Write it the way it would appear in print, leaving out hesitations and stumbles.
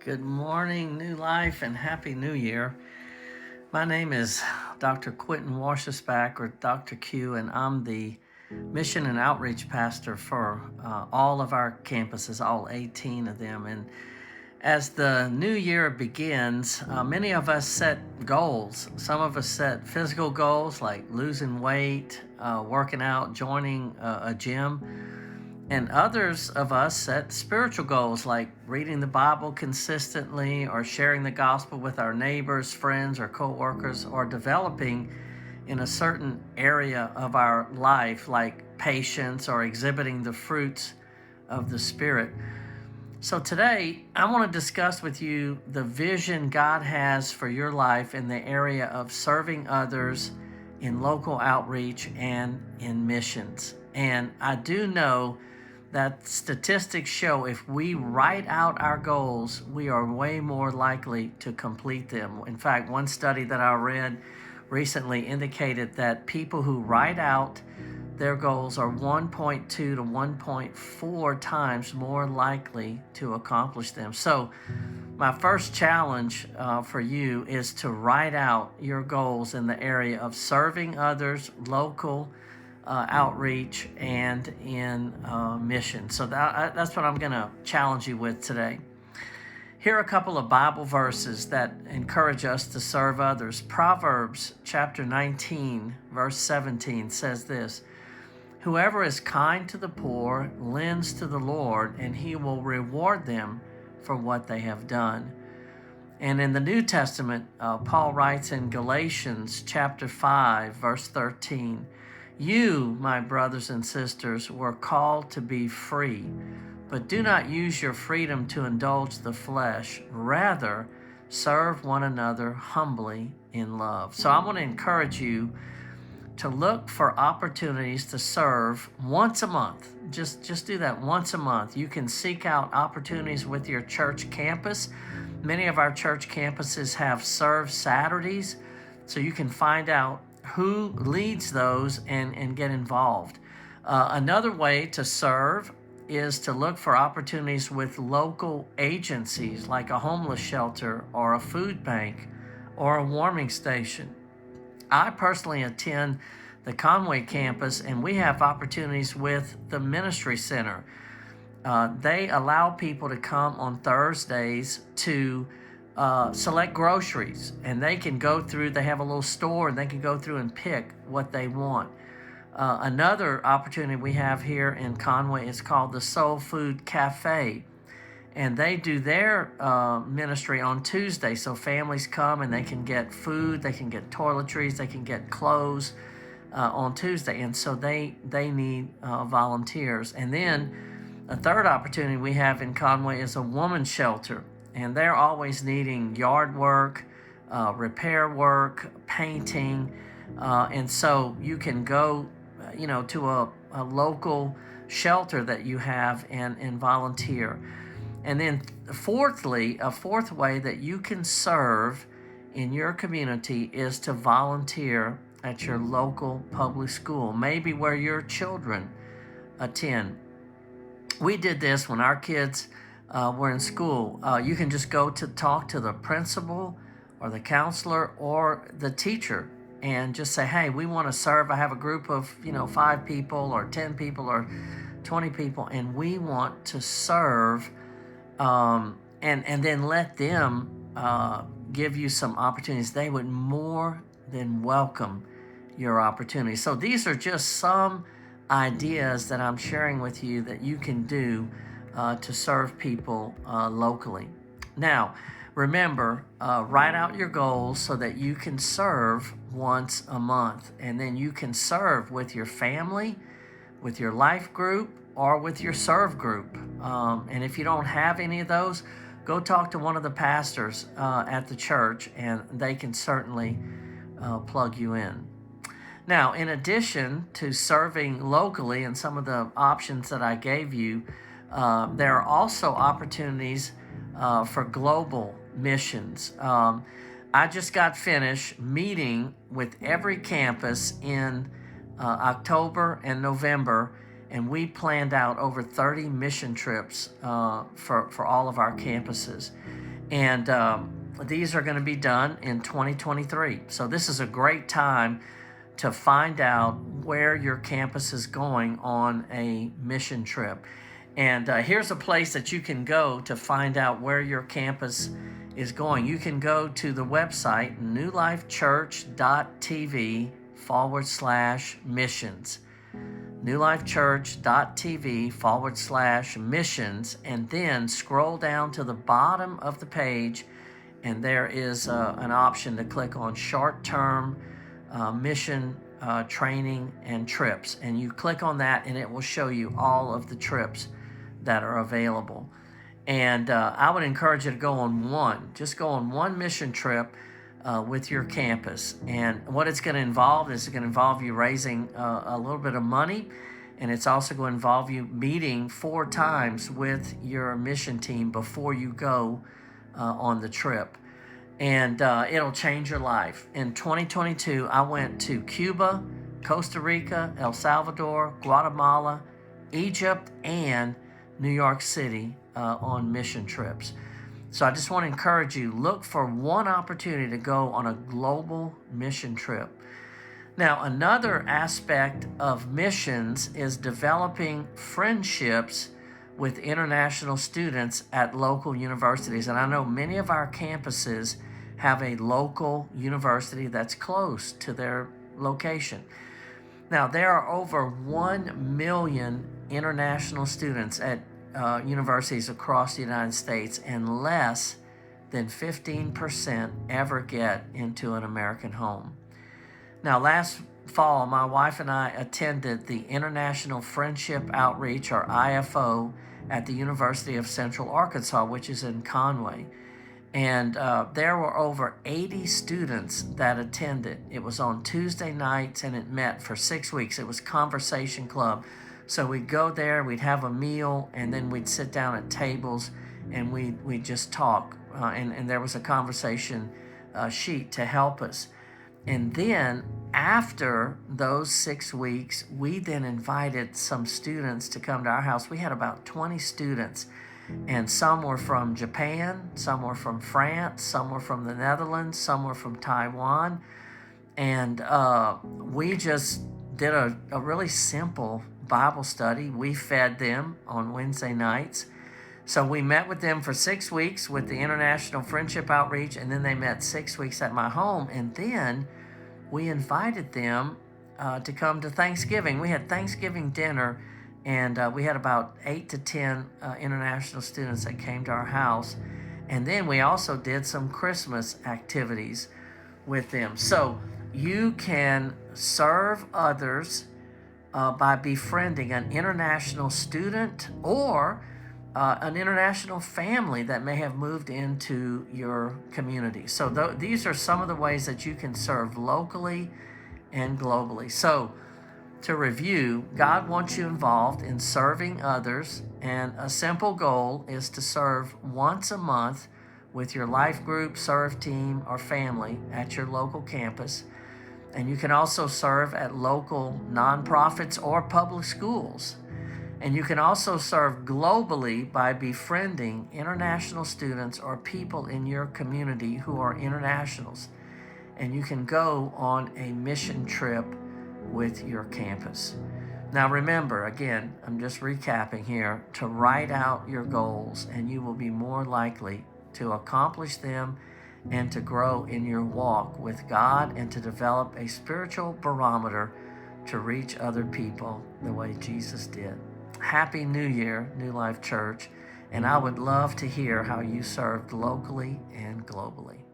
Good morning, New Life, and Happy New Year. My name is Dr. Quentin Washersback, or Dr. Q, and I'm the Mission and Outreach Pastor for all of our campuses, all 18 of them. And as the new year begins, many of us set goals. Some of us set physical goals like losing weight, working out, joining a gym. And others of us set spiritual goals like reading the Bible consistently or sharing the gospel with our neighbors, friends, or coworkers, or developing in a certain area of our life like patience or exhibiting the fruits of the Spirit. So today, I want to discuss with you the vision God has for your life in the area of serving others in local outreach and in missions. And I do know that statistics show if we write out our goals, we are way more likely to complete them. In fact, one study that I read recently indicated that people who write out their goals are 1.2 to 1.4 times more likely to accomplish them. So my first challenge for you is to write out your goals in the area of serving others, local outreach, and in mission. So that's what I'm going to challenge you with today. Here are a couple of Bible verses that encourage us to serve others. Proverbs chapter 19, verse 17 says this: "Whoever is kind to the poor lends to the Lord, and he will reward them for what they have done." And in the New Testament, Paul writes in Galatians chapter 5, verse 13, "You, my brothers and sisters, were called to be free, but do not use your freedom to indulge the flesh. Rather, serve one another humbly in love." So I want to encourage you to look for opportunities to serve once a month. Just do that once a month. You can seek out opportunities with your church campus. Many of our church campuses have Serve Saturdays, so you can find out who leads those and get involved. Another way to serve is to look for opportunities with local agencies like a homeless shelter or a food bank or a warming station. I personally attend the Conway campus, and we have opportunities with the Ministry Center. They allow people to come on Thursdays to select groceries, and they can go through, they have a little store, and they can go through and pick what they want. Another opportunity we have here in Conway is called the Soul Food Cafe, and they do their ministry on Tuesday. So families come and they can get food, they can get toiletries, they can get clothes on Tuesday, and so they need volunteers. And then a third opportunity we have in Conway is a woman's shelter, and they're always needing yard work, repair work, painting, and so you can go, to a local shelter that you have and volunteer. And then fourthly, a fourth way that you can serve in your community is to volunteer at your local public school, maybe where your children attend. We did this when our kids were in school. You can just go to talk to the principal or the counselor or the teacher and just say, "Hey, we want to serve. I have a group of 5 people or 10 people or 20 people, and we want to serve," and then let them give you some opportunities. They would more than welcome your opportunities. So these are just some ideas that I'm sharing with you that you can do to serve people locally. Now, remember, write out your goals so that you can serve once a month, and then you can serve with your family, with your life group, or with your serve group. And if you don't have any of those, go talk to one of the pastors at the church, and they can certainly plug you in. Now, in addition to serving locally and some of the options that I gave you, there are also opportunities for global missions. I just got finished meeting with every campus in October and November, and we planned out over 30 mission trips for all of our campuses. And these are going to be done in 2023. So this is a great time to find out where your campus is going on a mission trip. And here's a place that you can go to find out where your campus is going. You can go to the website newlifechurch.tv/missions. newlifechurch.tv/missions, and then scroll down to the bottom of the page, and there is an option to click on short-term mission training and trips, and you click on that and it will show you all of the trips that are available. And I would encourage you to go on one mission trip with your campus. And what it's going to involve is it's going to involve you raising a little bit of money, and it's also going to involve you meeting 4 times with your mission team before you go on the trip. And it'll change your life. In 2022, I went to Cuba, Costa Rica, El Salvador, Guatemala, Egypt, and New York City on mission trips. So I just want to encourage you, look for one opportunity to go on a global mission trip. Now, another aspect of missions is developing friendships with international students at local universities. And I know many of our campuses have a local university that's close to their location. Now, there are over 1 million international students at universities across the United States, and less than 15% ever get into an American home. Now, last fall, my wife and I attended the International Friendship Outreach, or IFO, at the University of Central Arkansas, which is in Conway. And there were over 80 students that attended. It was on Tuesday nights, and it met for 6 weeks. It was Conversation Club. So we'd go there, we'd have a meal, and then we'd sit down at tables, and we'd just talk. And there was a conversation sheet to help us. And then after those 6 weeks, we then invited some students to come to our house. We had about 20 students, and some were from Japan, some were from France, some were from the Netherlands, some were from Taiwan. And we just did a really simple Bible study. We fed them on Wednesday nights. So we met with them for 6 weeks with the International Friendship Outreach, and then they met 6 weeks at my home. And then we invited them to come to Thanksgiving. We had Thanksgiving dinner, and we had about 8 to 10 international students that came to our house. And then we also did some Christmas activities with them. So you can serve others by befriending an international student or an international family that may have moved into your community. So these are some of the ways that you can serve locally and globally. So to review, God wants you involved in serving others, and a simple goal is to serve once a month with your life group, serve team, or family at your local campus. And you can also serve at local nonprofits or public schools. And you can also serve globally by befriending international students or people in your community who are internationals. And you can go on a mission trip with your campus. Now remember, again, I'm just recapping here, to write out your goals, and you will be more likely to accomplish them and to grow in your walk with God, and to develop a spiritual barometer to reach other people the way Jesus did. Happy New Year, New Life Church, and I would love to hear how you served locally and globally.